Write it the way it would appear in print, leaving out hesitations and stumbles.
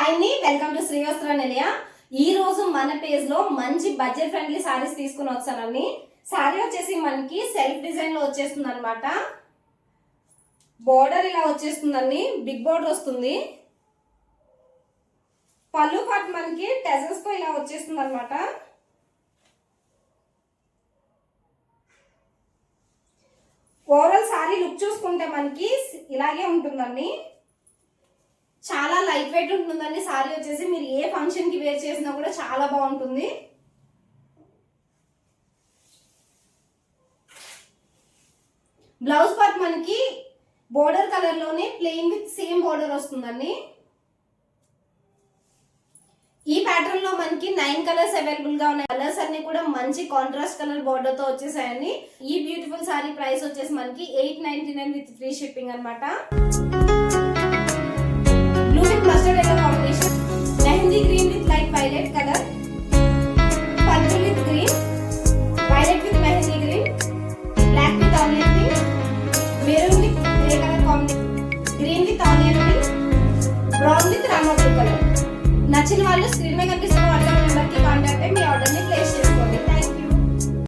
Hi ని welcome to శ్రీవస్త్ర నిలయ. ఈ రోజు మన పేజ్ లో మంచి బడ్జెట్ ఫ్రెండ్లీ సారీస్ తీసుకుని వచ్చానండి. సారీ వచ్చేసి మనకి సెల్ఫ్ డిజైన్ లో వచ్చేస్తుంది అనమాట. బోర్డర్ ఇలా వచ్చేస్తుందండి, బిగ్ బోర్డర్ వస్తుంది. పళ్ళు పాటు మనకి టెజల్స్ తో ఇలా వచ్చేస్తుంది అనమాట. ఓవరాల్ సారీ లుక్ చూసుకుంటే మనకి ఇలాగే ఉంటుందండి. చాలా లైట్ వెయిట్ ఉంటుందండి. సారీ వచ్చేసి మీరు ఏ ఫంక్షన్ కి వేర్ చేసినా కూడా చాలా బాగుంటుంది. బ్లౌజ్ పార్ట్ మనకి బోర్డర్ కలర్ లోనే ప్లెయిన్ విత్ సేమ్ బోర్డర్ వస్తుందండి. ఈ ప్యాటర్న్ లో మనకి 9 కలర్స్ అవైలబుల్ గా ఉన్నాయి. కలర్స్ అన్ని కూడా మంచి కాంట్రాస్ట్ కలర్ బోర్డర్ తో వచ్చేసాయండి. ఈ బ్యూటిఫుల్ సారీ ప్రైస్ వచ్చేసి మనకి 899 విత్ ఫ్రీ షిప్పింగ్ అనమాట. Mustard yellow combination, mehendi green with light violet color, purple with green, violet with mehendi green, black with onion pink, maroon with grey color combination, green with onion pink, brown with rama blue color. నచ్చిన వాళ్ళు screen మీద కనిపిస్తున్న WhatsApp number కి contact అయ్యి మీ order ని place చేయండి.